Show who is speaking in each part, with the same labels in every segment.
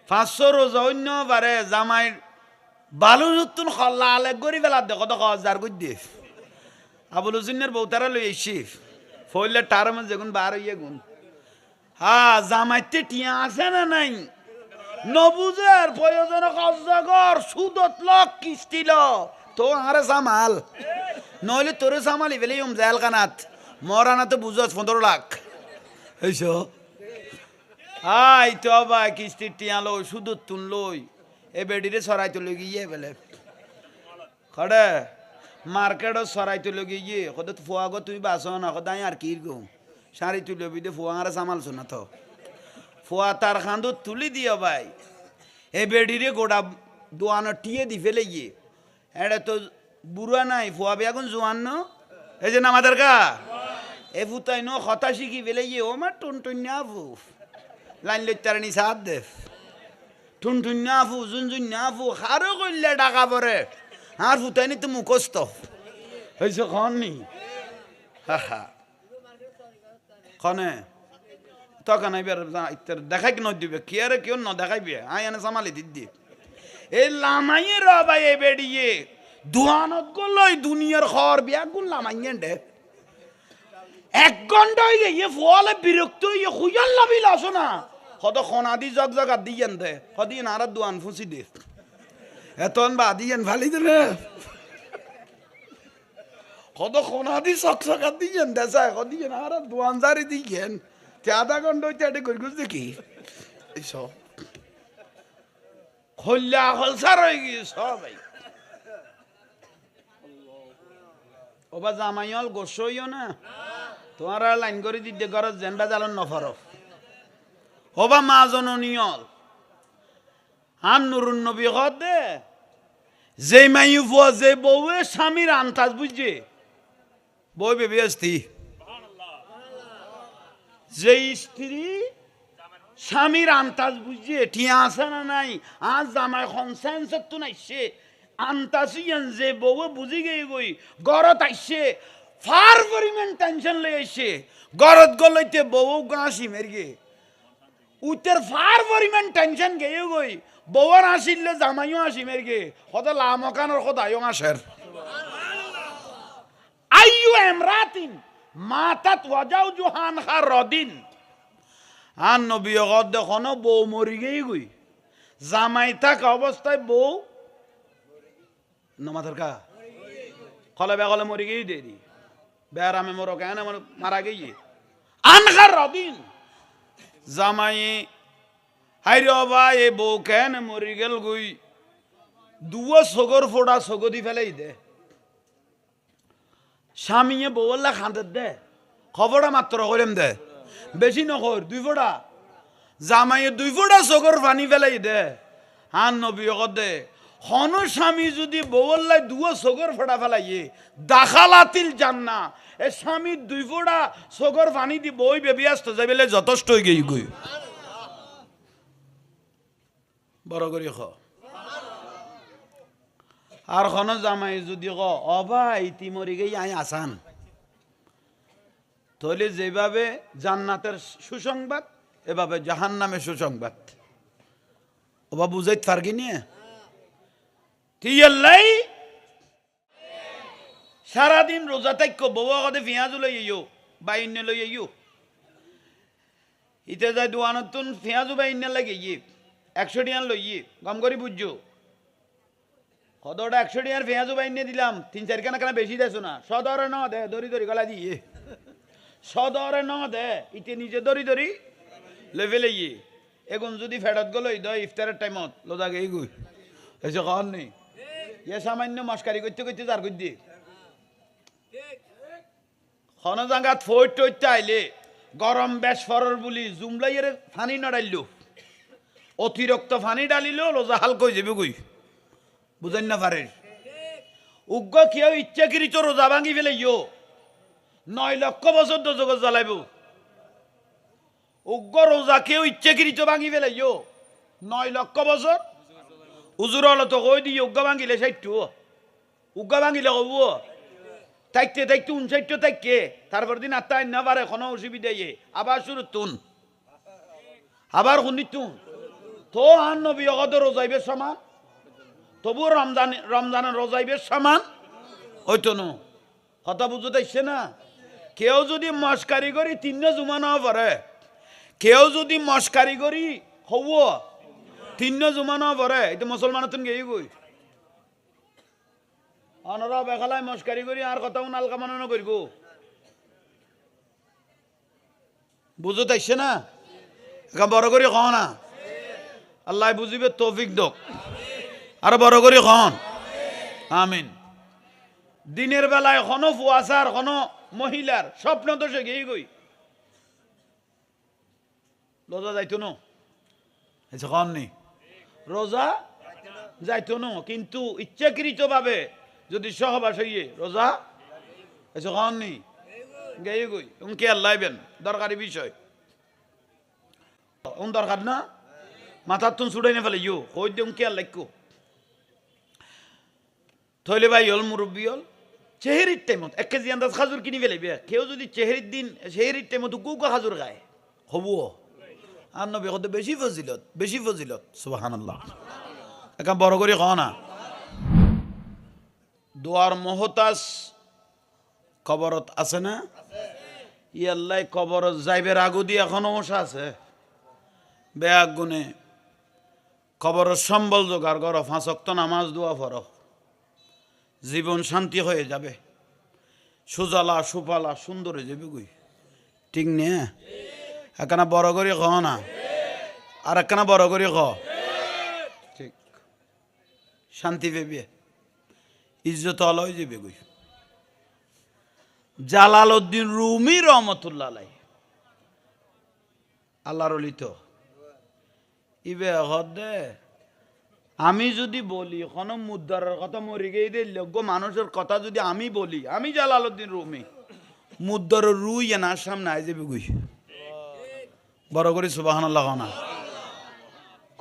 Speaker 1: 500 রোজা অন্য বারে জামাই বালু নতুন খল্লা আলেক গরি বেলা দেখো দেখো হাজার কই দিয়ে আবুল হুসেনের বউতারা লই আইছি ফইলে টার মধ্যে যেগুন বার হইয়া গুন হ্যাঁ জামাইতে টিয়া আছে না নাই নবুজের প্রয়োজনে কর সুদত লক কিস্তি ল তো আরে সামাল নইলে তোরে সামালি ফেলে জেল কানাত মরানা তো বুঝছ 15 লাখ এইসো হাই তো ভাই কিস্তি টিয়া লই সুদত তুন লই এ বেডিরে সরাই তো লই গিয়ে বেলে খড়ে মার্কেটও সরাই তো লই গিয়ে কত ফুয়া গো তুই বাসো না কদাই আর কি গো শাড়ি তুলে বিদে ফুয়া আরে সামাল শোনা তো ফুয়া তার খান্দু তুলি দিও ভাই এ বেডিরে গোড়া দোয়ানো টিয়ে দি ফেলে গিয়ে এটা তো বুড়া নাই ফুয়া বেগুন জোয়ান ন এই যে আমাদের কা এ ফুতাই ন কথা শিখি ফেলে গিয়ে ও মা টুন টুন না ফু লাইন লইতারানি সাথ দে টুন টুন না ফু জুন না ফু খারো কইলে ডাকা পরে আর ফুতাই নি তো মুখস্থ হয়েছে খননি হা হা খনে তখন আইবার দেখাই কি নদিবে কি আরে কেউ ন দেখাইবে আই এনে সামালি দিদি এই লামাইয়ে রবাই এই বেড়িয়ে দুয়ানত গলই দুনিয়ার খর বিয়া গুন লামাইয়ে দে 1 ঘন্টা হয়ে গিয়ে ফলে বিরক্ত হয়ে খুইয়াল লাবিল আসো না কত খনাদি জগ জগ আর দিয়েন দে কদিন আর দুয়ান ফুসি দে এতন বা দিয়েন ভালি দে কত খনাদি চক চক আর দিয়েন দেশা কদিন আর দুয়ান জারি দিয়েন আধা ঘন্টা হইতে এটা করি গুছ দেখি এইসব খল্লা খলসার হয়ে গিয়ে সবাই ওবা জামাইল গোসইও না তোমার লাইন করে দিতে ঘর জেন্ডা জ্বালন নফর ওবা মা জননিয়ল আন নুরুন নবী দে যে মাইউ ফুয়া যে বউয়ে স্বামীর আন্তাজ বুঝছে বই বেবি আসতি যে স্ত্রী স্বামীর আন্তাজ বুঝছে ঠিয়া আছে না নাই আজ জামাই কনসেন্স তো নাইছে আন্তাসিয়ান যে বউ বুঝি গই গই গরত আইছে ফার পরিমাণ টেনশন লই আইছে গরত গলইতে বউ গাছি মেরগে উতের ফার পরিমাণ টেনশন গেই গই বউর আসিলে জামাইও আসি মেরগে কত লামকানোর কত আয়ং আসের আইয়ু এমরাতিন মাতাত ওয়াজাউ জুহান খারদিন আন নবী গদ দেখনো বউ মরি গই গই জামাই থাকা অবস্থায় বউ নমাদার কা কলে বেগলে মরি গই দেরি বেয়ারামে মরো কেন মারা গিয়ে আনখার রদিন জামাই হাইরে ভাই এ বউ কেন মরি গেল গই দুয়া সগর ফোড়া সগদি ফেলাই দে স্বামীয়ে বউল্লা খাঁদের দে খবরটা মাত্র করেম দে বেশি নকর 2 ফোড়া জামাইয়ে 2 ফোড়া সগর পানি ফেলাই দে হান নবী দে হন স্বামী যদি বউল্লাই দুয়া সগর ফোড়া ফেলাইয়ে দাখালাতিল জান্না এ স্বামী 2 ফোড়া সগর পানি দি বই বেবি আসতে যাইবেলে যথেষ্ট হয়ে গই গই বড় করি খ আর খন জামাই যদি ক অবা ইতি মরি গই আই আসান তাহলে যেভাবে জান্নাতের সুসংবাদ এভাবে জাহান্নামের সুসংবাদ ওবা বুঝাইতে পারগি নিয়ে তিয়াল্লাই সারাদিন রোজা থাকো বউ আগতে পেঁয়াজ লই আইও বাইনে লই আইও ইতে যাই দোয়ানতুন পেঁয়াজু বাইনে লাগে ইয়ে 100 টাকা লই গম করি বুঝছো কতটা 100 টাকার পেঁয়াজু বাইনে দিলাম 3-4 কেনা বেশি দেছো না সদরে ন দে দড়ি দড়ি গলা দিয়ে সদরে ন দে ইতে নিজে দড়ি দড়ি লেভেলে ইয়ে এখন যদি ফেরত গেল ইফতারের টাইমত লোজা গেই গুই এসে কন নেই ইয়ে সামান্য মস্কারি করতে করতে যার কর দিয়ে খন জাঙ্গাত ফইট টইতে আইলে গরম বেশ ফরর বলি জুমলাইয়ের ফানি নড়াইল অতিরিক্ত ফানি ডালিল লোজা হালকা হয়ে যাবে গই বুঝেন না পারে উগ্র কেউ ইচ্ছাকৃত রোজা ভাঙি ফেলে 9 লক্ষ বছর তো জগৎ জ্বালাইব উগ্র রোজা কেউ ইচ্ছাকৃত ভাঙি ফেলে 9 লক্ষ বছর উজুর হলো তো কই দিয়ে উগ্র ভাঙিলে 60 উগ্র ভাঙিলে কব থাকতে থাকতে 59 থাককে তারপর দিন আত্মা না পারে কোনো অসুবিধা আবার শুরু তুন আবার শুনি তুন তো আর নবী অগত রোজাইবের সমান, তবু রমজানের রোজাইবের সমান হইতো না। কথা বুঝতে আসছে না? কেউ যদি মস্কারি করি 3 জুমা না পড়ে, কেউ যদি মস্কারি করি হব 3 জুমা না পড়ে, এটা মুসলমানের তুমি গেই গই অনরা বেখালায় মস্কারি করি আর কথা নাল কামানো করিব। বুঝতে আসছে না? বড় করে কহ না, আল্লাহ বুঝিবে তৌফিক দক, আর বড় করে কন আমিন। দিনের বেলায় কোনো ফুয়াশার কোনো মহিলার স্বপ্ন তো সে গেই গই রোজা যাইতো না, কন নি রোজা যাইতো না, কিন্তু ইচ্ছাকৃত ভাবে যদি সহবাস হইয়ে রোজা কন নি গেই গই কে আল্লাহবেন দরকারি বিষয় দরকার না, মাথার তুন ছুড়াই না ফেলে ইউ কই দিম কে আল্লাহ থইলে ভাই হল মুরব্বী হল চেহারির টাইমত 1 কেজি আন্দাজ খাজুর কিনি ফেলাইবে। কেউ যদি চেহারির দিন চেহারির টাইমত কুকা খাজুর খায় হব আর নবী কত বেশি ফজিলত, বেশি ফজিলত। সুবহানাল্লাহ। একা বড় করে কও না। দোয়ার মহতাজ কবরত আছে না? ই আল্লাহ কবরত যাইবের আগু দিয়ে এখনো মশা আছে, বেয়াগ গুনে কবরের সম্বল জোগাড় করো, 5 ওয়াক্ত নামাজ দোয়া পড়ো, জীবন শান্তি হয়ে যাবে, সুজালা সুফালা সুন্দর হয়ে যাবে গুই। ঠিক নে? একখানা বড় করে খ না, আর একখানা বড় করে খ। ঠিক, শান্তি পেবে, ইজ্জত আলা হয়ে যাবে গুই। জালালউদ্দিন রুমি রহমতুল্লাহ আলাইহি আল্লাহর ওলি তো ইবে হদে আমি যদি বলি কোনো মুদ্দারের কথা মরি গিয়ে দিল মানুষের কথা যদি আমি বলি, আমি জালালউদ্দিন রুমি মুদ্দার রুই না সামনে আই যাবে গুই। বড় করে সুবহানাল্লাহ না।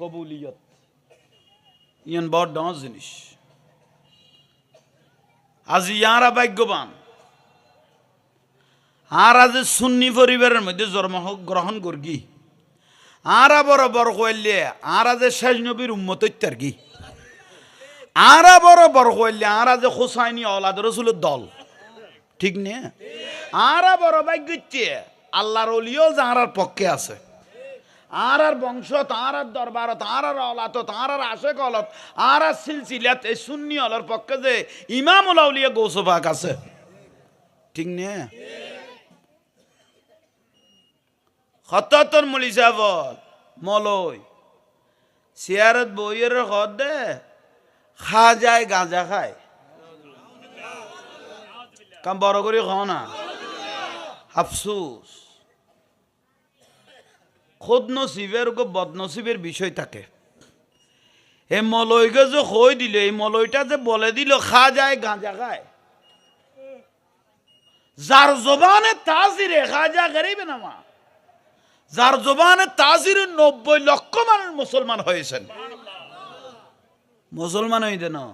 Speaker 1: কবুলিয়ত ইয়ান বড় ডাঁস জিনিস। আজ ইয়ারা ভাগ্যবান, আর আজ সুন্নি পরিবারের মধ্যে জন্মগ্রহণ করগি, আরা বরাবর কইলে আর আজ শেষ নবীর উম্মত তার কি, আরা বরাবর কইলে আর আজ হোসাইনি আওলাদ রাসূলের দল। ঠিক নে? আরা বড় ভাগ্যচ্ছে আল্লাহর ওলিও যারার পক্ষে আছে, আর আর বংশ তার আর দরবার তার আর আওলাদ তার আর আশেক আওলাদ আর আর সিলসিলাত এই সুন্নি আলার পক্ষে যে ইমামুল আউলিয়া গৌস পাক আছে। ঠিক নে? হততর মলি সাহেব মলই চেয়ারত বইয়ের হদ দে খা যায় গাঁজা খায়, কাম বড় করে খাও না। আফসুস খোদ নসিবের গো বদনসিবের বিষয় থাকে। এই মলইকে যে কই দিল, এই মলইটা যে বলে দিল খা যায় গাঁজা খায়, যার জবানে তাজিরে খাজা গরিবে নামা, যার জবানে তাজিরে 90 লক্ষ মানুষ মুসলমান হয়েছেন। মুসলমান হইতে না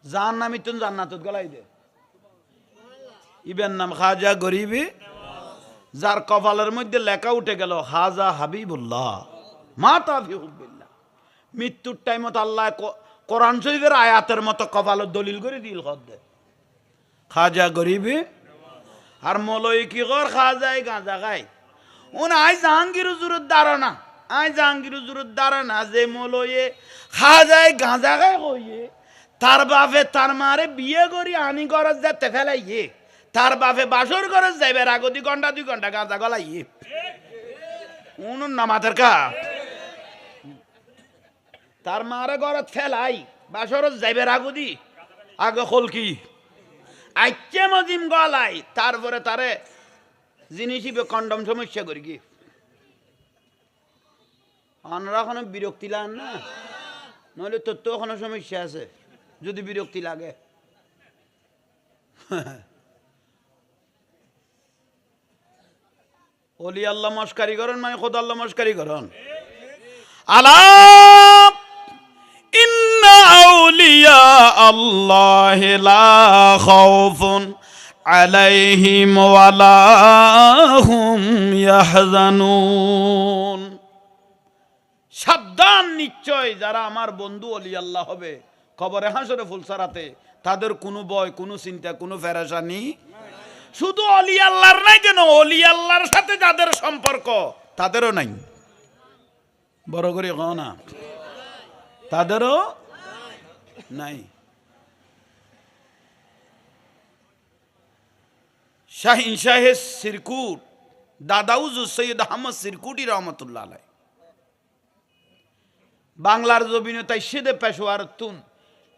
Speaker 1: যার নামই তুমি জান্নাতত গলাই দে, ইবেন নাম খাজা গরিবি, যার কপালের মধ্যে লেখা উঠে গেল খাজা হাবিবুল্লাহ মাতা ফি হুবিল্লাহ। মৃত্যুর টাইমত আল্লাহ কোরআন শরীফের আয়াতের মতো কপালের দলিল করে দিল খদ্দে খাজা গরিবি। আর মলই কি কর খাজাই গাঁজা খায়। উন আই জাহাঙ্গীর হুজুরের ধারণা, আই জাহাঙ্গীর হুজুরের ধারণা যে মলয়ে খাজাই গাঁজা খায় কইয়ে তার বাপে তার মারে বিয়ে করি আনি গরজ যেতে ফেলাইয়ে, তার বাপে বাসর গরজ যাইবে আগে 2 ঘন্টা 2 ঘন্টা গাঁজা গলাইয়ে। উনুন না মাথার কা তার মারে গরজ ফেলাই বাসর যাইবে আগুদি আগে খোলকি আইচ্ছে মজিম গলাই, তারপরে তারে জিনিসই কন্ডম সমস্যা করি কি আমরা কোনো বিরক্তি লাগ না, নইলে তোর তো কোনো সমস্যা আছে যদি বিরক্তি লাগে। ওলি আল্লাহ মস্কারি করেন মানে খোদা আল্লাহ মস্কারি করেন। আলা ইন্না আউলিয়া আল্লাহ লা খাউফুন আলাইহিম ওয়ালা হুম ইয়াহজানুন। শব্দ সাবধান, নিশ্চয় যারা আমার বন্ধু অলি আল্লাহ হবে কবরে হাসরে ফুলসারাতে, তাদের কোনো ভয়, কোনো চিন্তা, কোনো ফেরেশানি। শুধু অলি আল্লাহর নাই যেন, অলি আল্লাহর সাথে যাদের সম্পর্ক তাদেরও নাই। বড় করে কও না, তাদেরও নাই। শাহিন শাহে সিরকুট, দাদাউজু সৈয়দ আহমদ সিরকুটি রহমতুল্লাহ আলাই বাংলার জমিনে তাই সেদে পেশোয়ার তুন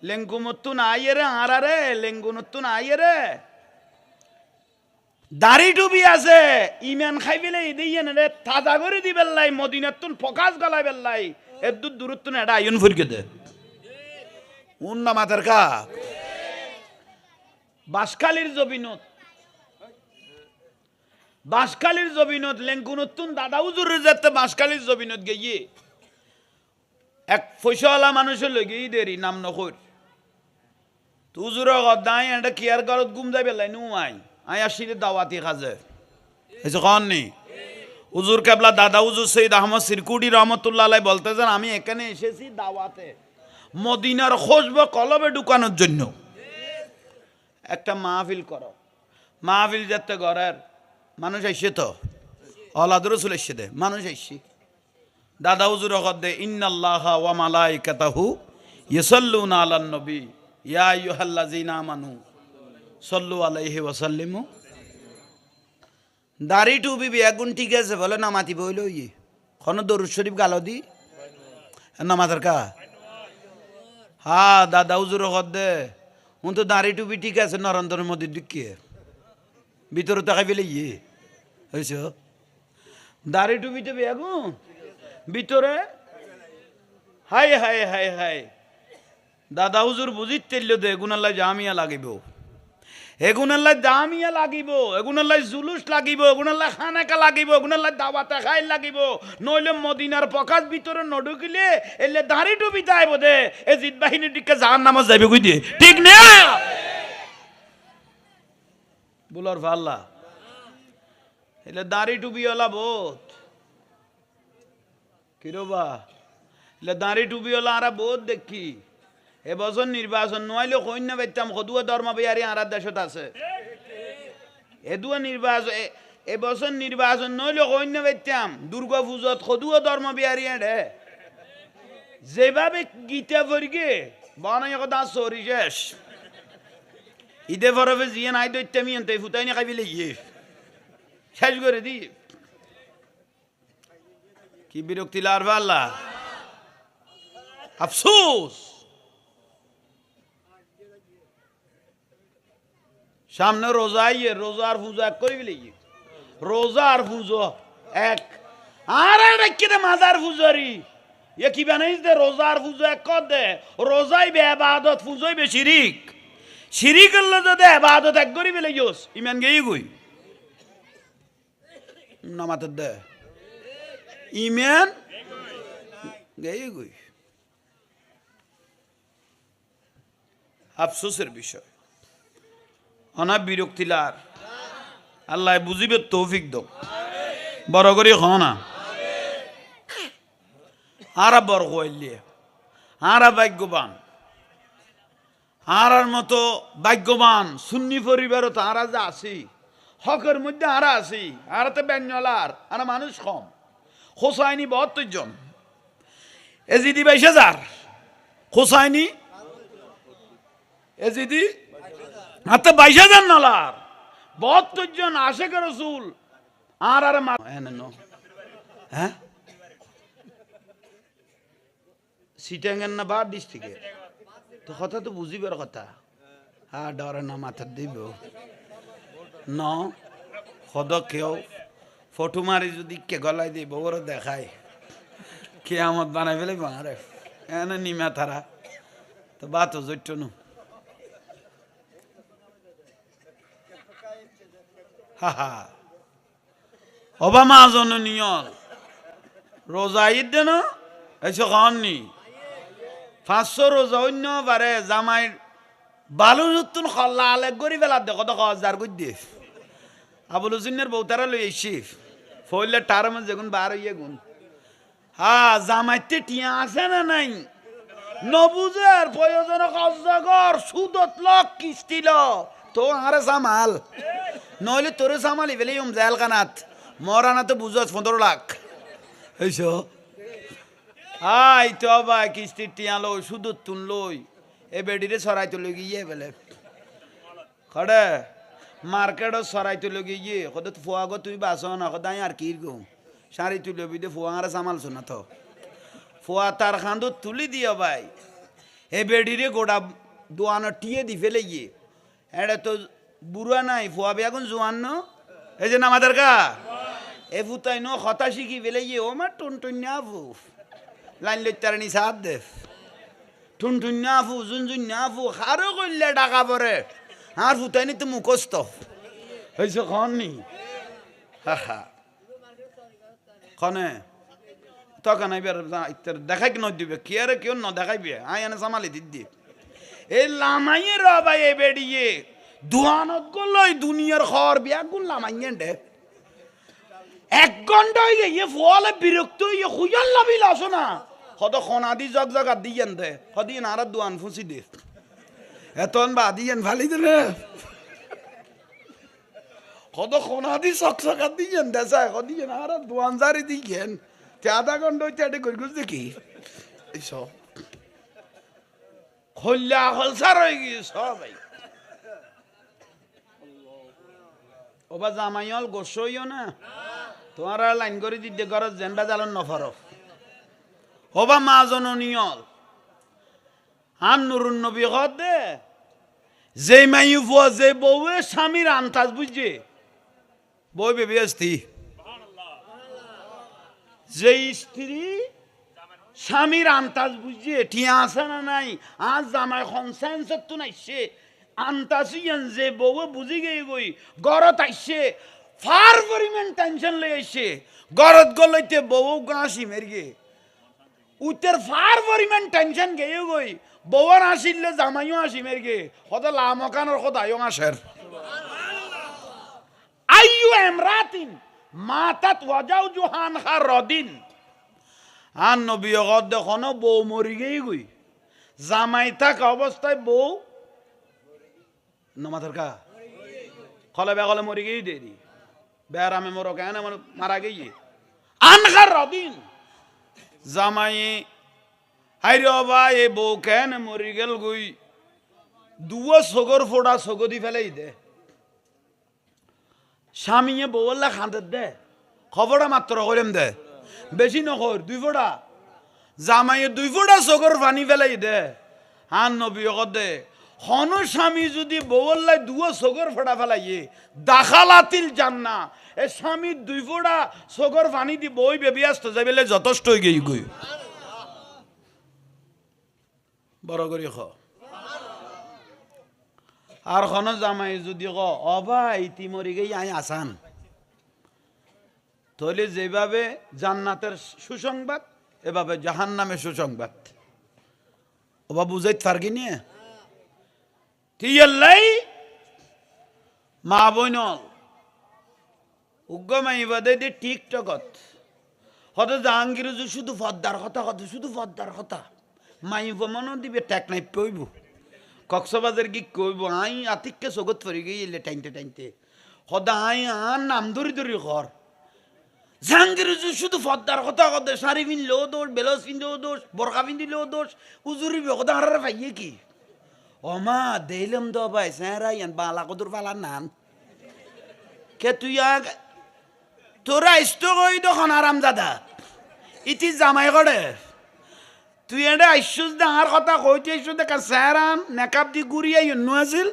Speaker 1: লেঙ্গুমতুন আইয়েরে আরারে লেঙ্গুনতুন আইয়েরে দাড়ি ডুবি আছে ইমান খাই বেলে ইদিয়ে রে তাজা করে দি বেল্লাই মদিনাতুন ফকাস গলাই বেল্লাই এদ্দুর দূরত্বন এটা আইন ফুরকে দে উন্না মাথার কা বাঁশখালীর জবিনত লেঙ্গুনতুন দাদা উজুর যেতে বাঁশখালীর জবিনত গিয়ে এক পয়সাওয়ালা মানুষের লগে দেরি নাম নকর তুজুর গদাই এটা কেয়ার ঘরত গুম যাই বেলাই নু আই আসিলে দাওয়াতি খাজে এই কন নি হুজুর কেবলা দাদা হুজুর সৈয়দ আহমদ সিরকুটি রহমতুল্লাহ আলাই বলতেছেন আমি এখানে এসেছি দাওয়াতে মদিনার খুশবু কলবে ঢুকানোর জন্য। একটা মাহফিল করো, মাহফিল যেতে ঘরের মানুষ আইসে তো অলাদ রসুল এসে দে মানুষ আইসি দাদা হুজুর দে ইন্নাল্লাহা ওয়া মালাইকাতাহু ইউসাল্লুনা আলান নবী ইয়া আইয়ুহাল্লাযিনা আমানু সাল্লু আলাইহি ওয়া সাল্লিমু। দাড়ি টুপি বেগুন ঠিক আছে বলে না মাতি বইল ইয়ে কোন দরুদ শরীফ গালো দি না মাথার কা হ্যাঁ দাদা হুজুর দে উন তো দাড়ি টুপি ঠিক আছে নরেন্দ্রের মধ্যে ঢুকিয়ে ভিতরে তাকাই ফেলে ইয়ে হয়েছ দাড়ি টুপিতে বেগুন ভিতরে হাই হাই হাই হাই দাদা হুজুর বুঝিত তেল দে এগুনাল্লাই জামিয়া লাগিব এগুনাল্লাই জামিয়া লাগিব এগুনাল্লাই জুলুস লাগিব এগুনাল্লাই খানাকা লাগিব এগুনাল্লাই দাওয়াতে খাই লাগিব নইলে মদিনার পকাজ ভিতরে নঢুকিলে এলে দাড়ি টুপি যাইব দে এ জিদ বাহিনীর দিকে জাহান্নামে যাইবে কই দিয়ে ঠিক না বুলার ভাল্লা এলে দাড়ি টুপিওয়ালা বোধ কিরবা এলে দাড়ি টুপিওয়ালা আরা বোধ দেখি এবছর নির্বাচন নইলে কন্যা বেতাম সদুয়া ধর্ম বিহারী আর দেশত আছে এদুয়া নির্বাচন এবছর নির্বাচন নইলে কন্যা বেতাম দুর্গা পূজত সদুয়া ধর্ম বিহারী রে যেভাবে গীতা ভরগে বানাই কথা সরি শেষ ঈদে ফরফে জিয়ে নাই দৈত্যামি আনতে ফুটাই না খাইবিলে ইয়ে শেষ করে দি কি বিরক্তি লার আল্লাহ আফসোস সামনে রোজা ইয়ে রোজার পূজা করে বিলে রোজার পুজো এক আর একটা মাজার পুজোরি এ কি বানাইস দে রোজার পুজো এক কর দে রোজাই বে ইবাদত পুজোই বে শিরিক শিরিক হল যদি ইবাদত এক করি বেলে ইউস ইমান গেই গই নামাত দে ইমান গেই গই আফসোসের বিষয় অনা বিরক্তিলার আল্লাহ বুঝিবে তৌফিক দো বড় করি হনা আরা বড় হইলে আরা ভাগ্যবান আরার মতো ভাগ্যবান সুন্নি পরিবারও তো আরা যা আছি হকের মধ্যে আরা আছি আরাতে ব্যাঞ্জলার আরা মানুষ কম হোসাইনি 72 জন এজিদি 22,000 হোসাইনি এজিদি হাতে 22,000 নালার 72 জন আশেক রসুল আর হ্যাঁ সিটাঙ্গের না বার ডিস্ট্রিক্টে তো কথা তো বুঝিবার কথা হ্যাঁ ডরে না মাথা দিব ন সদ কেউ ফটো মারি যদি কে গলাই দিব ওর দেখায় কে আমত বানাই ফেলে বাঙারে এনে নিমা তারা তো বাতো জৈত্য নু হা অবামা জননীয় রোজা ঈদ দেন এসে খাননি 500 রোজা অন্য বারে জামাই বালু নতুন খল্লা আলেক গরি বেলা দেখো দেখো হাজার কই দিয়ে আবুল হুসেনের বউতারা লই আইছি ফইলে টার মধ্যে যেগুন বার হইয়া গুণ হ্যাঁ জামাইতে টিয়া আছে না নাই নবুজের প্রয়োজন কর সুদত লক কিস্তিল তো আরে সামাল নইলে তোরে সামালি ফেলে জেল কানাত মরানা তো বুঝছ 15 লাখ এইসো হাই তো ভাই কিস্তি টিয়া লই সুদত তুন লই এ বেডিরে সরাই তো লই গিয়ে বলে খড়ে মার্কেটত সরাই তো লই গিয়ে কত ফুয়া গো তুই বাস না কদাই আর কি গো শাড়ি তুলে বিদে ফুয়া আরে সামাল শোনা তো ফুয়া তার খান্দু তুলি দিও ভাই এ বেডিরে গোটা দোয়ানো টিয়ে দি ফেলে গিয়ে এটা তো বুড়া নাই ফুয়া বেগুন জোয়ান ন এই যে আমাদের কা এ ফুতাই ন কথা শিখি ফেলে গিয়ে ও মা টুনটুন্যা ফু লাইন লইতারানি সাথ দে টুনটুন্যা ফু জুনজুন্যা ফু খারো কইলে ডাকা পরে আর ফুতাইনি তো মুখস্থ হয়েছে খন নি হা হা খনে তখন আইবার দেখাই ন দিবে কি আরে কেউ ন দেখাইবে আই এনে সামালি দিদি এই লামাইয়ে রবাই এ বেড়িয়ে দুয়ানত গলই দুনিয়ার খর বিয়া গুন লামাইয়ে দে 1 ঘন্টা হয়ে গিয়ে ফলে বিরক্ত হয়ে খুঁজাল লাভিল আসো না কত খনাদি জগ জগ আর দিয়েন দে কদিন আর দুয়ান ফুসি দে এতন বা দিয়েন ভালি দে কত খনাদি চক চক আর দিয়েন দেশায় কদিন আর দুয়ান জারি দিয়েন 1/2 ঘন্টা হইতে এটা করি গুছ দেখি এইসব খল্লা খলসার হয়ে গিয়ে সবাই ওবা জামাইল গোসইও না তোমার লাইন করে দিতে ঘরত জেনবা জ্বালন নফর ওবা মা জননিয়ল আন নুরুন নবী দে যে মাই ফুয়া যে বউয়ে স্বামীর আন্তাজ বুঝছে বউ বেবি আসতি যে স্ত্রী স্বামীর আন্তাজ বুঝছে ঠিয়া আছে না নাই আজ জামাই কনসেন্স তো নাইছে আন্তাসিয়ান যে বউ বুঝি গই গই গরত আইছে ফার পরিমাণ টেনশন লই আইছে গরত গলইতে বউ গাছি মেরগে উত্তর ফার পরিমাণ টেনশন গেই গই বউর আসিলে জামাইও আসি মেরগে কত লামকানোর কথা আয়ো আসের আইয়ু এমরাতিন মাতাত ওয়াজাউ জুহান খারদিন আন নবী গদ দেখনো বউ মরি গই গই জামাই থাকা অবস্থায় বউ নমাথার কা খলে বেগলে মরি গিয়ে দে দি বেড়ামে মরো কেন মারা গিয়ে আনখার রদিন জামাই হাইরে ভাই এ বউ কেন মরি গেল গুই দুয়া সগর ফোড়া সগদি ফেলাই দে স্বামীয়ে বউল্লা খাঁদের দে খবরটা মাত্র করেম দে বেশি নকর 2 ফোড়া জামাইয়ে 2 ফোড়া সগর পানি ফেলাই দে হান নবী দে হন স্বামী যদি বউল্লাই দুয়া সগর ফোড়া ফেলাইয়ে দাখালাতিল জান্না এ স্বামী 2 ফোড়া সগর পানি দি বই বেবি আসতে যাবে যথেষ্ট হয়ে গই গই বড় করি খ আর খন জামাই যদি ক অবা ইতি মরি গই আই আসান তাহলে যেভাবে জান্নাতের সুসংবাদ এভাবে জাহান্নামের সুসংবাদ ওবা বুঝাইতে পারগি নিয়ে তিয়াল্লাই মা বইনল উগ্গমাই বাদে দি টিকটকত হয়তো জাহাঙ্গীর শুধু ফদ্দার কথা কত শুধু ফদ্দার কথা মাই মনে দিবে টেক নাই পইব কক্সবাজার কি কইব আই আতিককে জগত পরি গেলে টাইনতে টাইনতে সদা আই আন নাম ধরি ধরি ঘর জাহাঙ্গীর শুধু ফদ্দার কথা কত শাড়ি পিনলেও দোষ ব্লাউজ পিনলেও দোষ বোরকা পিনলেও দোষ উজুরি বেকদা হারার পাইয়ে কি ওমা দেইলাম তো ভাই স্যারাই বালা কদুর বালা নান কে তুই তোরা ইষ্ট কই তখন আরাম দাদা ইতি জামাই করে তুই এটা আইসুস দে আর কথা কইতে আইসু দেখা স্যারান নেকাপ দি গুড়িয়ে ইন্নু আছিল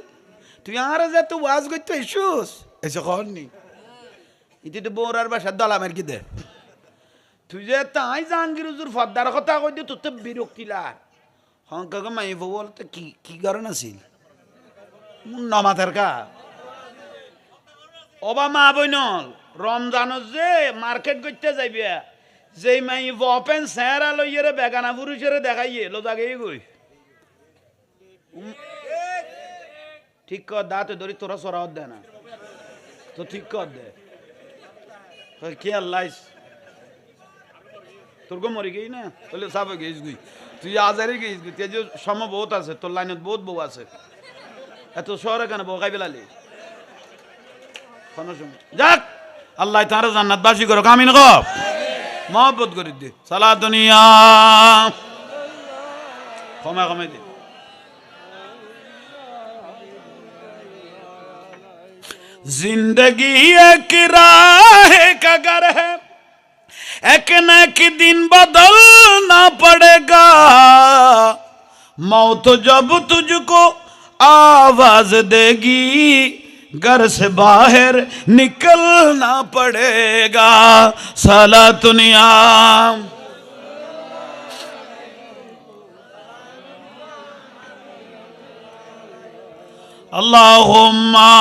Speaker 1: তুই আর যে তুই ওয়াজ করতে আইসুস এসে কননি ইতি তো বৌরার বাসার দলামের কি দে তুই যে তাই জাহাঙ্গীর হুজুর ফদ্দার কথা কইতে তোর তো বিরক্তি লাগ হংকং মাই বল তো কি কি কারণ আছিল নমাথার কা ওবা মা বইনল রমজানত যে মার্কেট করতে যাইবে যে মাই ওপেন স্যারা লইয়ে বেগানা পুরুষেরে দেখাইয়ে লো জাগে গই ঠিক কর দাঁতে ধরি তোরা সরা দে না তো ঠিক কর দে কি আল্লাহ তোর গো মরি গেই না বলে সাবে গেইস গুই তুই আজারে গেইস গুই তুই যে সম বহুত আছে তোর লাইনত বহুত বউ আছে এত শহরে কেন বউ খাই বেলালি কোনো সময় যাক আল্লাহ তার জান্নাত বাসী করো আমিন গো মহব্বত করে দে সালা দুনিয়া ক্ষমা কমে দে जिंदगी एक राह का घर है एक न एक दिन बदलना पड़ेगा मौत जब तुझको आवाज देगी घर से बाहर निकलना पड़ेगा साला दुनिया अल्लाहुम्मा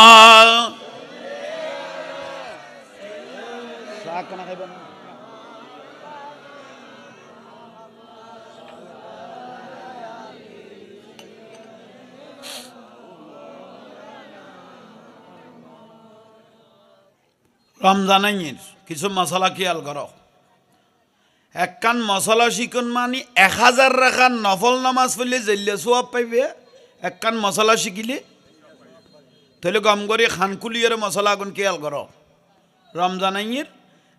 Speaker 1: রমজানের কিছু মশলা খেয়াল করো একখান মশলা শিখুন মানে 1000 রাখার নফল নামাজ পড়লে জেলে সোয়াব পাইবে একখান মশলা শিখিলে তাহলে গম করে খানকুলিয়ের মশলা আগুন খেয়াল করো রমজানের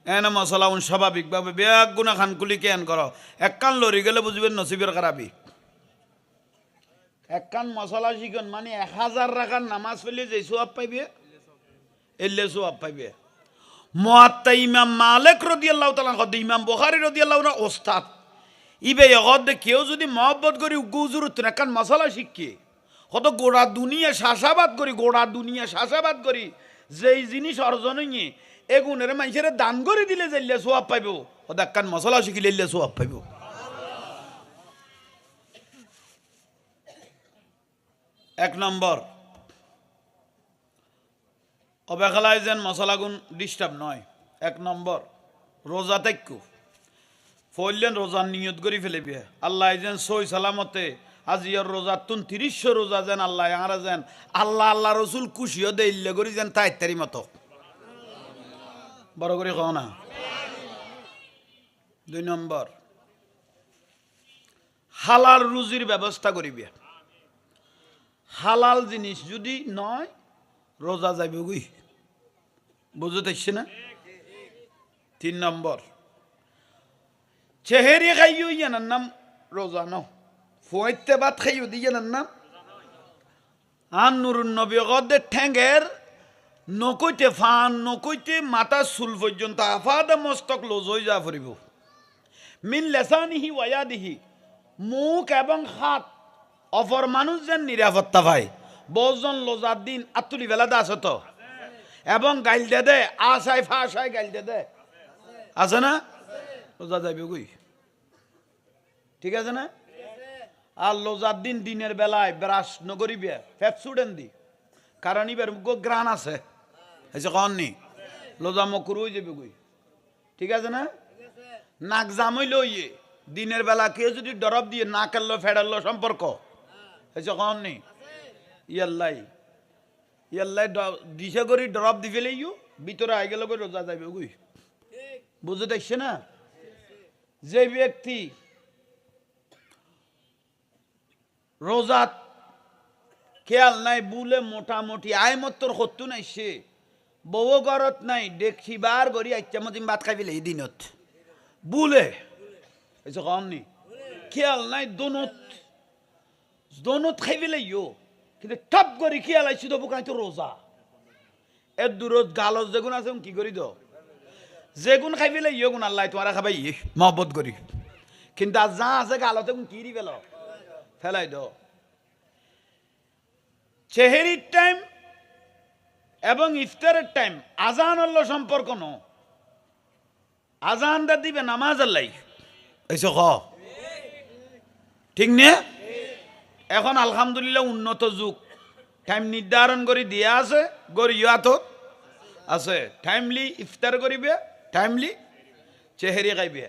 Speaker 1: এনে মশলা উন স্বাভাবিকভাবে বেগ গুণা খানকুলি কেন করো একখান লড়ি গেলে বুঝবেন নসিবের খারাপি একখান মশলা শিখুন মানে 1000 রাখার নামাজ পড়লে যে সোয়াব পাইবে এলে সোয়াব পাইবে মুয়াত্তা ইমাম মালিক রাদিয়াল্লাহু তাআলা কদ ইমাম বুখারী রাদিয়াল্লাহু না ওস্তাদ ইবে ইগদ কেউ যদি মহব্বত করি গুজুরত না কান মশলা শিখকে কত গোড়া দুনিয়া শাসাবাদ করি যেই জিনিস অর্জন হইনি এগুনের মানুষের দান করে দিলে যাইলে সোয়াব পাইব ওদা কান মশলা শিখিলে সোয়াব পাইব এক নম্বর অবেখালায় যেন মশলাগুন ডিস্টার্ব নয় এক নম্বর রোজা তাইকু ফইলেন রোজার নিয়ত করে ফেলেবি আল্লাহ যেন সই সালামতে আজিয়ার রোজা 30 রোজা যেন আল্লাহ আরা যেন আল্লাহ আল্লাহ রসুল খুশিও দেইলে করি যেন তাইতারি মতো বড় করে কও না 2 নম্বর হালাল রুজির ব্যবস্থা করিবি হালাল জিনিস যদি নয় রোজা যাইবে গুই বুঝতে পারছি না 3 নম্বর চেহারি খাইও ইয়ানার নাম রোজা ন ফুয়াইতে বাদ খাইও দি ইয়ানার নাম আন নুরুন নবী গদে ঠ্যাঙ্গের নকইতে ফান নকইতে মাথা চুল পর্যন্ত আফাদা মস্তক লজই যা ফুরিব মিন লেসানিহি ওয়ায়াদিহি মুখ এবং হাত অপর মানুষ যেন নিরাপত্তা পায় বহুজন লোজার দিন আতুলি বেলাদা আছে তো এবং গাইল দে দে আশায় ফাশায় গাইল দে দে আছে না লোজা যাইবে কই ঠিক আছে না আর লোজার দিন দিনের বেলায় ব্রাশ নগরিবে ফেপসুডেন দি কারণ ইবার গো গ্রান আছে এসে কননি লোজা মকুর হয়ে যাবে কই ঠিক আছে না নাক জামই লইয়ে দিনের বেলা কেউ যদি ডরব দিয়ে নাকেরলো ফেডারলো সম্পর্ক এসে কননি ইয়াল্লাই দিশা করি ড্রপ দি ফেলেইও ভিতরে আই গেল রোজা যাইবে গুই বুঝতে দেখছে না যে ব্যক্তি রোজা খেয়াল নাই বুলে মোটামুটি আয় মত্তর সত্তু নাই সে বউ ঘরত নাই দেখি বার করি আচ্ছা মতিম ভাত খাই ফেলে এই দিনত বুলে এসে কমনি খেয়াল নাই দোনত খাই ফেলে কিন্তু টপ করে খেয়াল আইসি তো বুকাই তো রোজা এর দূরত গালজ যেগুন আছে কি করি তো যেগুন খাই ফেলে গুণ আল্লাহ তোমার খাবাই মহব্বত করি কিন্তু আর যা আছে গালতে কি দি ফেলাই দো চেহারির টাইম এবং ইফতারের টাইম আজান আল্লাহ সম্পর্ক ন আজানটা দিবে নামাজ আল্লাহ এইসব খ ঠিক নে এখন আলহামদুলিল্লাহ উন্নত যুগ টাইম নির্ধারণ করে দিয়া আছে গরিয়াত আছে টাইমলি ইফতার করিবে টাইমলি চেহারি খাইবে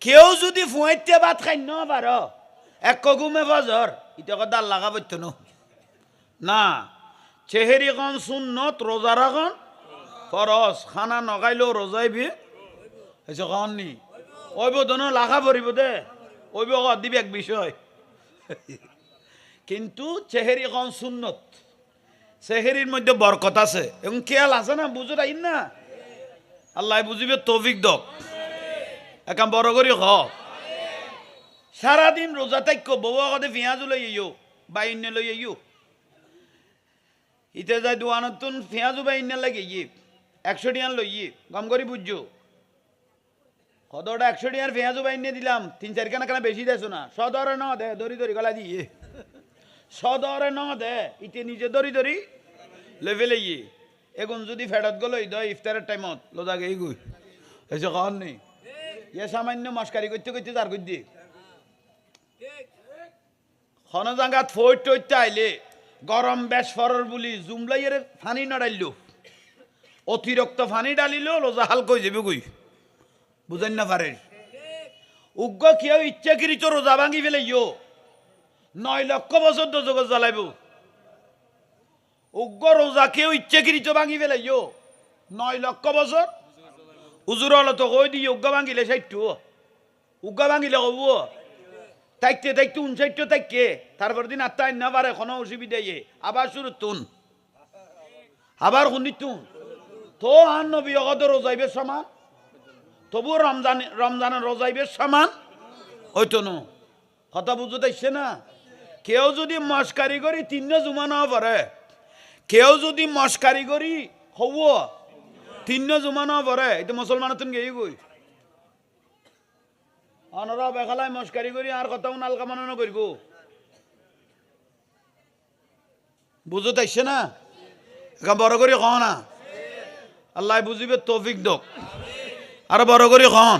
Speaker 1: কেউ যদি ফুয়াইতে ভাত খাই ন পার এক ঘুমে ফজর এটা কথা লাগা পড়তো না চেহারি কন সুন্নত রোজা রাখন ফরজ খানা নগাইলেও রোজাইবি এসে কননি ওইব দোনো লাখা পড়িব দে ওইব দিবে এক বিষয় কিন্তু চেহারি কন সুন্নত চেহারির মধ্যে বরকত আছে এবং খেয়াল আছে না বুঝো তাই না আল্লাহ বুঝিবে তৌফিক দক একাম বড় করি হ সারাদিন রোজা থাক্য বউ আগতে পেঁয়াজ লই আইও বাইনে লই আইও ইতে যাই দোয়ানতুন পেঁয়াজও বাইনে লাগে 100 টিয়ান লই গম করি বুঝছো কতটা 100 টিয়ার পেঁয়াজও বাইনে দিলাম 3-4 খানা বেশি দেছো না সদরে ন দে দড়ি দড়ি গলা দিয়ে সদরে ন দে ইতে নিজে দড়ি দড়ি লেভেলে এখন যদি ফেরত গেল ইফতারের টাইমত লোজা গেই গুই এসে খাওয়ার নেই ইয়ে সামান্য মস্কারি করতে করতে তার কর দিয়ে খন জাঙ্গাত ফইট টইতে আইলে গরম বেশ ফরর বলি জুমলাইয়ের ফানি নড়াইল অতিরিক্ত ফানি ডালিল লোজা হালকা হয়ে যাবে গুই বুঝেন না পারে উগ্র কেউ ইচ্ছাকৃত রোজা ভাঙি ফেলে 9 লক্ষ বছর তো জগৎ জ্বালাইব উগ্র রোজা কেউ ইচ্ছাকৃত ভাঙি ফেলে 9 লক্ষ বছর উজুর হলো তো কই দিয়ে উগ্র ভাঙিলে 60 উগ্র ভাঙিলে কব তাইতে তাইতে 59 তাইকে তারপর দিন আত্মা না পারে কোনো অসুবিধা আবার শুরু তুন আবার শুনি তুন তো আর নবী অগত রোজাইবে সমান তবু রমজানের রোজাইবে সমান হইতো না কথা বুঝতে আসছে না কেউ যদি মস্কারি করি 3 জুমা না পারে কেউ যদি মস্কারি করি হব 3 জুমা না পারে এটা মুসলমান তুমি গেই গই অনরা বেখালায় মস্কারি করি আর কথাও নালকা মানানো করব বুঝতে আসছে না এখন বড় করে কহ না আল্লাহ বুঝিবে তৌফিক দক আর বড় করে কন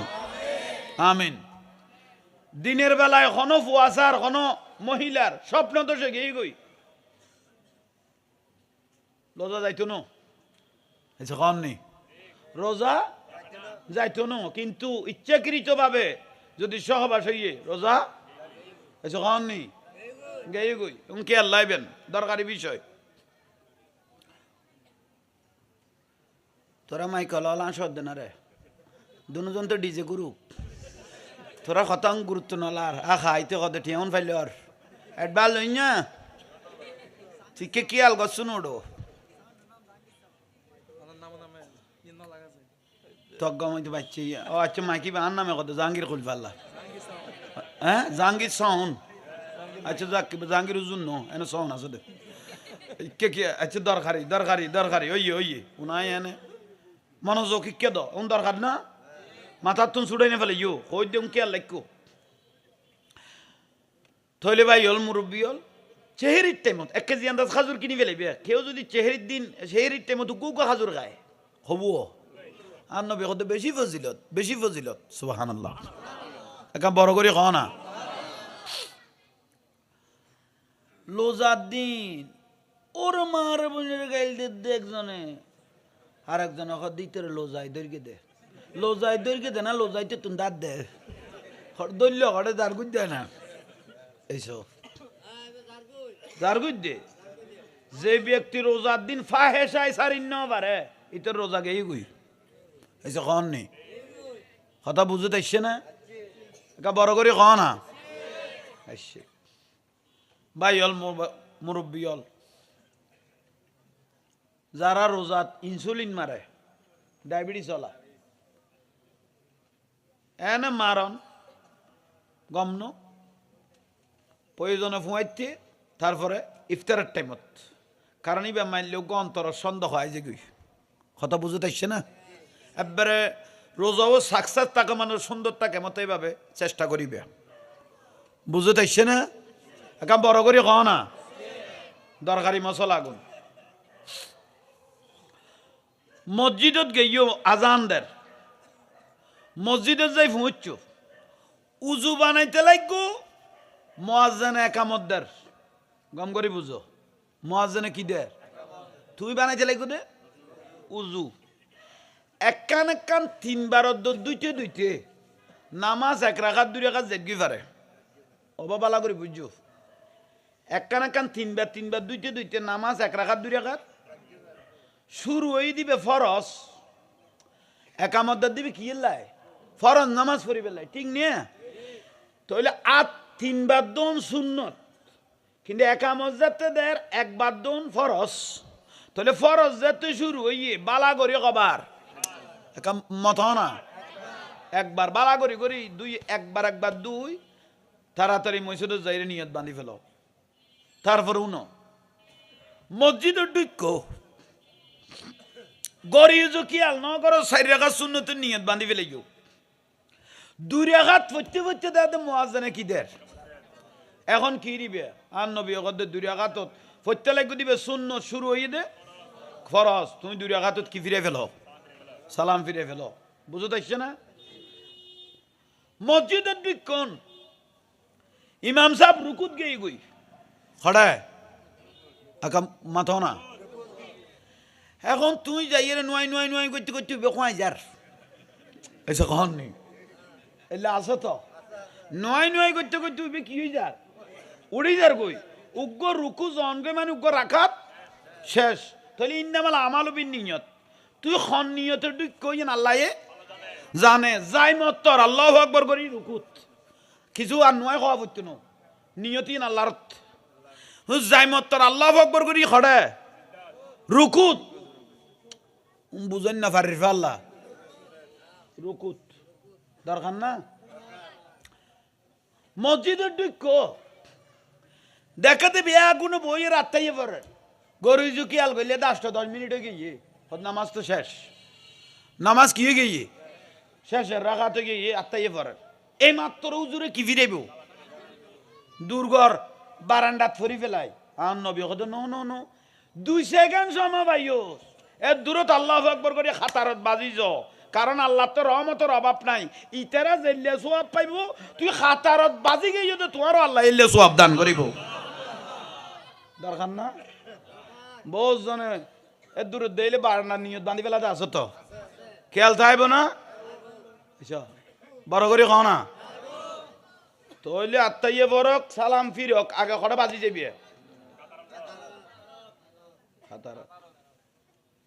Speaker 1: আমিন দিনের বেলায় কোনো ফুয়াশার কোনো মহিলার স্বপ্ন তো সে গেই গই রোজা যাইতো না এসে কন নেই রোজা যাইতো না কিন্তু ইচ্ছাকৃত ভাবে যদি সহবাস হইয়ে রোজা এসে কন নেই গেই গই এবং কে আল্লাহবেন দরকারি বিষয় তোরা মাইকল সদ্য না রে দুজন তো ডিজে গ্রুপ তোরা খতাং গুরুত্ব নলার খাইতে কত ঠিয়ন ফাইল আর এডবার লই না ঠিক কি আল গছুন ওডো তগমইতে বাচ্চি ও আচ্ছা মাইকি আন নামে কত জাহাঙ্গীর কুল পাল্লা হ্যাঁ জাহাঙ্গীর সাউন আচ্ছা জাহাঙ্গীর উজুন নো এনে সাউন আছে দে কে কি আচ্ছা দরকারি ওই উনাই এনে মনোযোগ কে দ উন দরকার না মাথার তুন ছুড়াই না ফেলে কই দিম কে লাইকো থইলে ভাই হল মুরব্বী হল চেহারির টাইমত 1 কেজি আন্দাজ খাজুর কিনি ফেলাইবে কেউ যদি চেহারির দিন চেহারির টাইমত গুগা খাজুর খায় হবো আর নবী কত বেশি ফজিলত সুবহানাল্লাহ একা বড় করে কও না লোজার দিন ওর মার বোনের গাইল দে একজনে আর একজন দিতে লোজাই দৈর্ঘ্য দে লোজাই দৈর্ঘ্য দে না লোজাইতে তুমি দাঁত দে দৈল্য ঘরে দারগুজ দেয় না এইসব দারগুজ দে যে ব্যক্তি রোজার দিন ফাহেসায় সারিন না পারে ইতর রোজা গেই গুই এইসব কন নেই কথা বুঝতে আসছে না একা বড় করে ক না আসছে ভাই হল মুরব্বী হল যারা রোজাত ইনসুলিন মারে ডায়াবেটিস হলা এনে মারন গমন প্রয়োজনে ফুয়াইতে তারপরে ইফতারের টাইমত কারণ ইবা মাইলেও অন্তর সন্দেহ হয় যে গই কথা বুঝতে আসছে না একবারে রোজাও সাকসেস থাকে মানুষ সুন্দর থাকে মতো এইভাবে চেষ্টা করিবে বুঝতে আসছে না এখন বড় করে ক না দরকারি মশলা আগুন মসজিদত গেইও আজান দের মসজিদত যাই পৌঁছছ উজু বানাইতে লাগবো মুয়াজ্জিন একামত দের গম করে বুঝো মুয়াজ্জিনে কি দের তুই বানাইতে লাগবো দে উজু একখান 3বার দুইতে নামাজ 1 রাকাত 2 রাকাত জেগি পারে অবা বালা করে বুঝছো একখান 3বার দুইতে নামাজ 1 রাকাত 2 রাকাত শুরু হয়ে দিবে ফরজ একামত দিবে কি লাই ফরজ নামাজ পড়ি বেলায় ঠিক নিয়ে তাহলে আট তিনবার দোন সুন্নত কিন্তু একামত যাতে দের একবার দোন ফরজ তাহলে ফরজ যাতে শুরু হইয়ে বালা করি কবার মত না একবার বালা করি করি দুই একবার দুই তাড়াতাড়ি মসজিদে যাইরে নিয়ত বাঁধি ফেল তারপর উনো মসজিদের ডুক্য গরিজ কিয়াল ন করো 4 রাকাত সুন্নতের নিয়ত বাঁধি ফেলে গিয়ে 2 রাকাত পড়তে পড়তে দাদা মুয়াজ্জিনে কি দের এখন কি দিবে আর নবী ওগদের 2 রাকাতত পড়তে লাগবে দিবে সুন্নত শুরু হইয়ে দে ফরজ তুমি 2 রাকাতত কি ফিরে ফেলো সালাম ফিরে ফেলো বুঝতে পারছ না মসজিদের দিকন ইমাম সাহেব রুকুত গই গই খড়ায় আকা মাথা না এখন তুই যাইয়ে নুয়াই নুয়াই নুয়াই করতে করতে বেকোয়াই যার এসে কখন নেই এলে আসো তো নুয়াই নুয়াই করতে করতে উঠবে কি হয়ে যার উড়ে যার গই উগ্র রুকু জনকে মানে উগ্র রাখাত শেষ তাহলে ইন্দামাল আমাল বিন নিয়ত তুই খন নিয়তের দিক কই আল্লাহ জানে যাই মত্তর আল্লাহু আকবার করি রুকুত কিছু আর নয় খাওয়া পড়তো না নিয়তি আল্লাহর যাই মত্তর আল্লাহু আকবার করি খড়ে রুকুত বুঝেন না পারিস আল্লাহ রুকুত দরকার না মসজিদের দিক দেখাতে বিয়া কোনো বইয়ের আত্মাইয়ে পড়ে গরু জুকি আল গেলে 10 মিনিটে গিয়ে নামাজ তো শেষ নামাজ কি হয়ে গিয়ে শেষের রাখাতে গিয়ে আত্মাইয়ে পড়ে এই মাত্র উজুরে কি ফিরেব দুর্গর বারান্দাত ফরি ফেলাই আর নবী কত নো 2 সেকেন্ড সময় পাইও এর দূরত আল্লাহু আকবার করে খাতারত বাজি যাও কারণ আল্লাহ তো রহমতের অভাব নাই ইতারা জেলে সোয়াব পাইব তুই খাতারত বাজি গিয়ে তো তোমারও আল্লাহ এলে সোয়াব দান করিব দরকার না বহুত জনে এর দূরত দিলে বারান্দার নিয়ত বাঁধি ফেলাতে আসো তো খেয়াল থাকব না বড় করে খাও না তইলে আত্মাইয়ে বরক সালাম ফিরক আগে কটা বাজি যাবি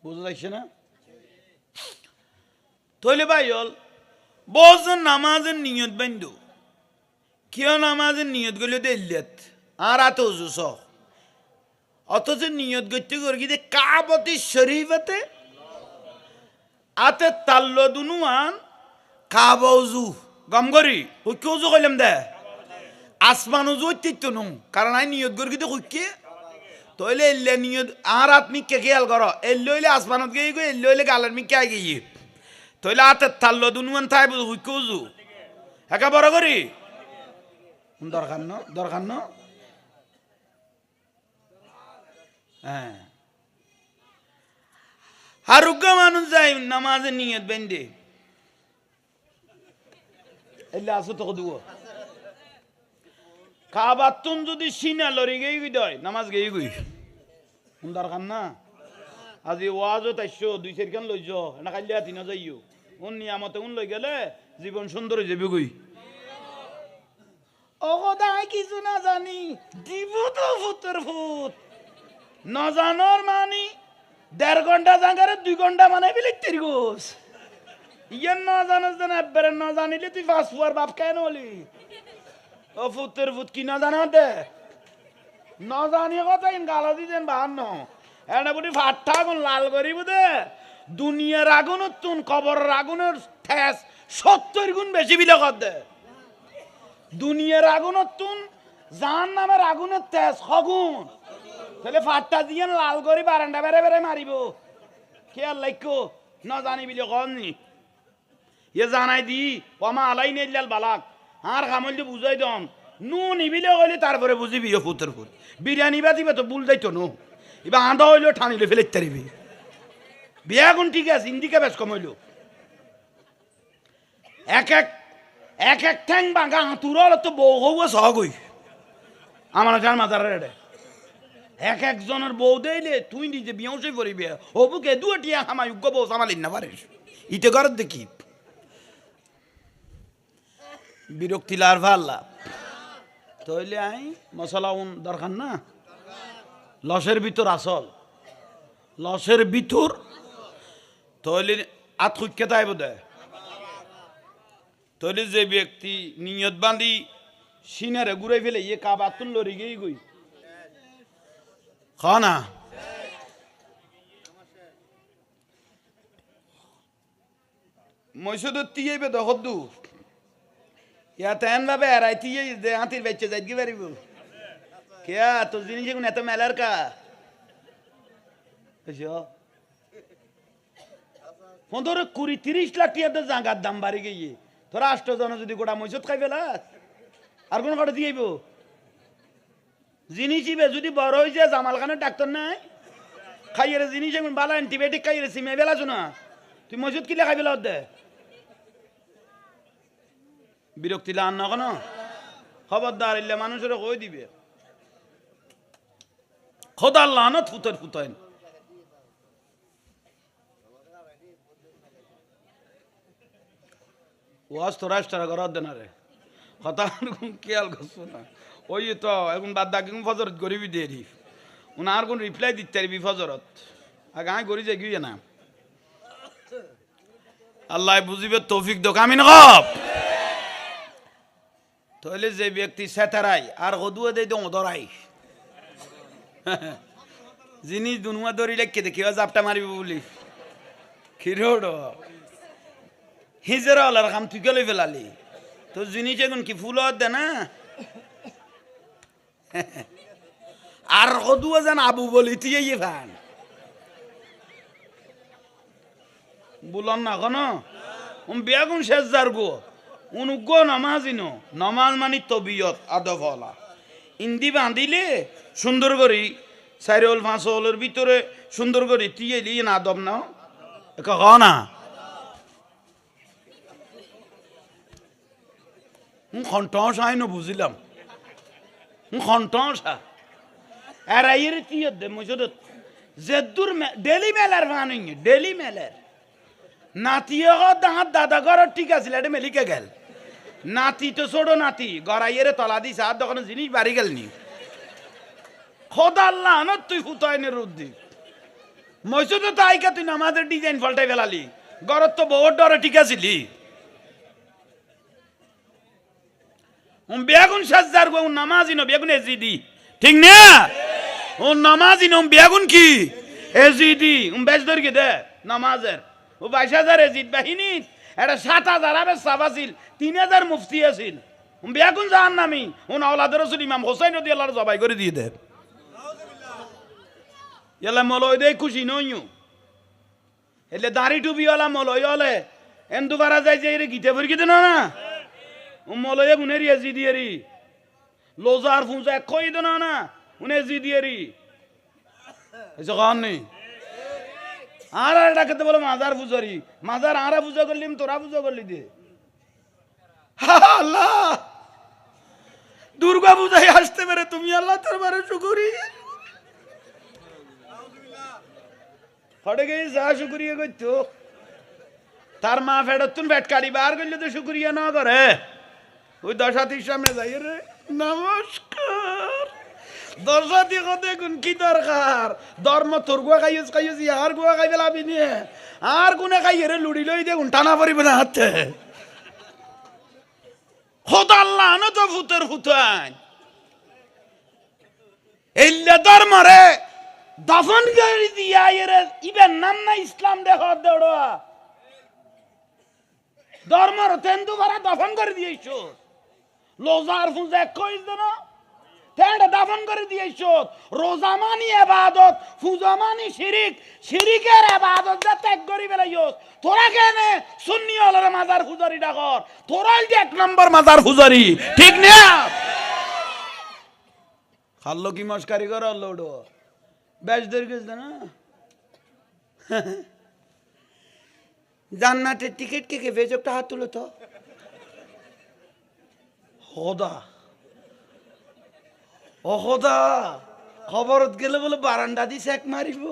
Speaker 1: বুঝতে পারছি না তইলে ভাই হল বহুজন নামাজের নিয়ত বান্ধু কেউ নামাজের নিয়ত গেলে দিল্লিয়াত আর আত উজুস অথচ নিয়ত করতে করে কি কাবতি শরীফতে আতে তাল্ল দুনুয়ান কাবা উজু গম করি হুকি উজু কইলাম দে আসমান উজু হইতে নো কারণ আই নিয়ত করি কিন্তু হুকি তইলে এলে নিয়ত আর আত্মি কে খেয়াল করো এলে হইলে আসমানত গিয়ে গো এলে হইলে গালের মিকে আই গিয়ে তইলে আতে তাল্ল দুনুয়ান থাই হুকি উজু একা বড় করি দরকার ন হ্যাঁ আরোগ্য মানুষ যাই নামাজের নিয়ত বেঁধে এলে আসো তো দুও কাবাতুন যদি সিনা লড়ি গেই দয় নামাজ গেই গই দরকার না আজি ওয়াজও তাইছো 2-4 খান লইছ না কালিয়া তিন যাইও উন নিয়ামতে উন লই গেলে জীবন সুন্দর হয়ে যাবে গই অগদাই কিছু না জানি দিব তো ফুতের ফুত না জানোর মানি 1.5 ঘন্টা জাগারে 2 ঘন্টা মানে বিলিতির গোস ইয়ান না জানাস না একবারে না জানিলে তুই ফাস ফুয়ার বাপ কেন হলি ও ফুতের ফুত কি না জানা দে না জানি কথা ইন গালা দিতেন বাহান্ন এনে বুটি ফাট্টা গুণ লাল করিব দে দুনিয়ার আগুনের তুন কবরের আগুনের ঠেস 70 গুণ বেশি বিলে কর দে দুনিয়ার আগুনের তুন জাহান নামের আগুনের তেজ সগুণ তাহলে ফাট্টা দিয়ে লাল করি বারান্দা বেড়ে বেড়ে মারিব খেয়াল লাইকো না জানি বিলে কননি এ জানাই দি ওমা আলাই নেইলাল বালাক আর কামল বুঝাই দন নু নিবিলে কইলে তারপরে বুঝিবি ফুতের ফুট বিরিয়ানি বাজিবে তো বুল যাইতো নো এবার আঁধা হইলেও ঠানিলে ফেলে তারিবি বিয়া গুণ ঠিক আছে ইন্দিকে বেশ কমাইল এক এক ঠ্যাং বাঙ্গা হাতুর তো বউ হবো সহগই আমার যার মাথার রেডে এক একজনের বউ দেইলে তুই নিজে বিয়সে পড়িবি হবুকে দুটিয়া হামাই উগ্র বউ সামালিন না পারিস ইতে ঘরের দেখি বিরক্তি লার ভাল্লা তইলে আই মশলা উন দরকার না লসের ভিতর আসল লসের ভিতর তইলে আত খুঁজকে তাই বোধ তাহলে যে ব্যক্তি নিয়ত বাঁধি সিনারে ঘুরে ফেলে ইয়ে কাবাতুন লড়ি গিয়ে গই খানা মৈশুদ তিয়াইবে দহদ্দু ইয়াতে এন ভাবে এরাই তিয়াই যে হাতির বেচে যাই গিয়ে পারিব কেয়া তোর জিনিস এখন এত মেলার কা পনেরো 20-30 লাখ টিয়া তো জাঙ্গার দাম বাড়ি গিয়ে তোরা 8 জন যদি গোটা মৈশুদ খাই ফেলাস আর কোন কটা দিয়েইব জিনিস ইবে যদি বড় হয়েছে জামাল খানের ডাক্তার নাই খাইয়ের জিনিস এখন ভালো অ্যান্টিবায়োটিক খাইয়ের সিমে বেলাছো না তুই মজুদ কিলে খাই বেলা দে বিরক্তি লান না কেন খবরদার ইল্লে মানুষের কই দিবে খোদার লানত ফুতের ফুতেন ওয়াজ তো রাষ্ট্র করার দেনা রে কথা খেয়াল করছো না ওই তো এখন বাদ দাকি ফজরত গরিবি দিয়ে দি আর কোন রিপ্লাই দিতে পারবি ফজরত আগে আমি গড়ি যাই গিয়ে না আল্লাহ বুঝিবে তৌফিক দোক আমিন কব তাহলে যে ব্যক্তি সেতারাই আর গদুয়া দেই দো ধরাই জিনিস দুনুয়া ধরি লেখকে দেখি জাপটা মারিব বলি খিরোড হিজেরা আলার কাম তুই গেলে ফেলালি তো জিনিস এখন কি ফুল দে না আর কদুয়া যেন আবু বলি তুই ইয়ে ফান বললাম না কেন বেগুন শেষ যার গো অনুজ্ঞ নমাজিনো নমাজ মানি তবিয়ত আদফলা ইন্দি বাঁধিলে সুন্দর করি 4-5 হলের ভিতরে সুন্দর করি তুই এলি না আদব না না খন্টস আইন বুঝিলাম খন্টস আর আইয়ের কি দে মজুদ জেদুর ডেলি মেলার ভানি ডেলি মেলার নাতিয়ে দাঁত দাদা ঘর ঠিক আছিল এটা মেলিকে গেল নাতি তো ছোট নাতি গড়াইয়ের তলা দিস আর দোকানে জিনিস বাড়ি গেল নি খোদাল্লাহ না তুই ফুতাইনের রুদ্দি মজুদ তো আইকা তুই নামাজের ডিজাইন ফলটাই ফেলালি গড়ত তো বহুত ডরে ঠিক আছিলি বেগুন সাজার গো নামাজি নো বেগুন এজিদি ঠিক না ও নামাজি নো বেগুন কি এজিদি বেশ ধর কি দে নামাজের ও 22,000 এজিদ বাহিনী এটা 7,000 আবে সাবাসিল 3,000 মুফতি আছিল বেগুন জান নামি ও আওলাদের রাসূল ইমাম হোসেন রাদিয়াল্লাহু আনহু জবাই করে দিয়ে দে ইয়ালা মলয় দে খুশি নইও এলে দাড়ি টুপি ওয়ালা মলয় হলে এন্দু বারা যায় যে এরে গিতে ভরি গিতে না মলয়ে গুনের এজিদিয়ারি লোজার ফুঁজা কই দেন না উনি এজিদিয়ারি এসে কান নেই আর ডাকতে বলে মাজার পূজারি মাজার আরা পূজা করলিম তোরা পূজা করলি দে আল্লাহ দুর্গা পূজায় আসতে পারে তুমি আল্লাহ তোর বারে শুকুরি ফটে গেই যা শুকুরিয়া করতো তার মা ফেরত তুন ফেট কাড়ি বার করলে তো শুকুরিয়া না করে ওই দশাতির সামনে যাই রে নমস্কার দশাতি কথা কোন কি দরকার ধর্ম তোর গুয়া খাইস খাইস আর গুয়া খাই পেলাবি নিয়ে আর কোনে খাই রে লুড়ি লই দেখুন টানা পড়িবে না হাতে খোদা আল্লাহ না তো ফুতের ফুতান এইলে ধর্ম রে দফন করে দিয়া এরে ইবেন নাম না ইসলাম দেখ দৌড়া ধর্মর তেন্দু ভরা দফন করে দিয়েছো লোজার ফুজা কইস দেন তেড়ে দফন করে দিয়েছো রোজা মানি ইবাদত ফুজা মানি শিরিক শিরিকের ইবাদত যা ত্যাগ করি বেলাইছো তোরা কেনে সুন্নি হলরে মাজার ফুজারি ডাকর তোরাই যে 1 নম্বর মাজার ফুজারি ঠিক না খাল্লো কি মস্কারি কর লোডো বেশ দের গেছ না জান্নাতের টিকিট কে বেজকটা হাত তুলো তো খোদা ও খোদা খবরত গেলে বলে বারান্দা দি চেক মারিব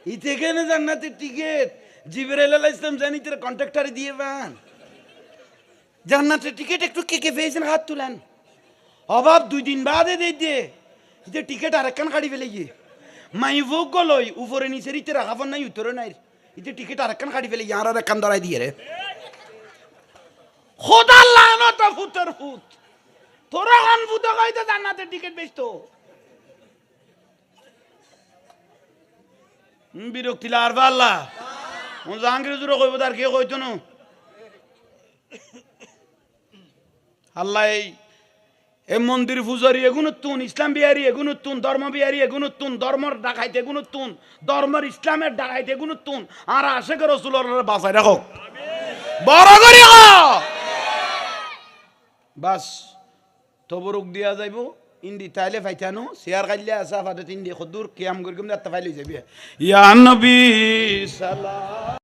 Speaker 1: ইতে কেন জান্নাতের টিকিট জিবরাইল আলাইহিস সালাম জানি তোর কন্ট্রাক্টরে দিয়ে বান জান্নাতের টিকিট একটু কে পেয়েছেন হাত তুলেন অভাব 2 দিন বাদে দেই দে ইতে টিকিট আরেকখান কাটি ফেলে গিয়ে মাই ভোগ গলই উপরে নিচে ইতে রাখাফন নাই উত্তরে নাই ইতে টিকিট আরেকখান কাটি ফেলে ইয়ার আরেকখান ধরাই দিয়ে রে খোদার লানত ফুতের ফুত তোরা কোন ফুত কইতে জান্নাতের টিকিট বেচতো বিরক্তি লার আল্লাহ মন জাহাঙ্গীর জুড়ে কইব তার কে কইতো না আল্লাহ এই মন্দির পূজারি এগুনুত্তুন ইসলাম বিহারি এগুনুত্তুন ধর্ম বিহারি এগুনুত্তুন ধর্মর ডাকাইতে এগুনুত্তুন ধর্মের ইসলামের ডাকাইতে এগুনুত্তুন আর আশেখ রসুলের বাঁচাই রাখো বড় করি বাস তবরুক দিয়া যাইব ইন্দি তাইলে ফাইতানো শেয়ার কাইলে আসা ফাতে তিন দিয়ে খদুর কিয়াম করি কম যাত্রা ফাইলে যাবি ইয়া নবী সালাম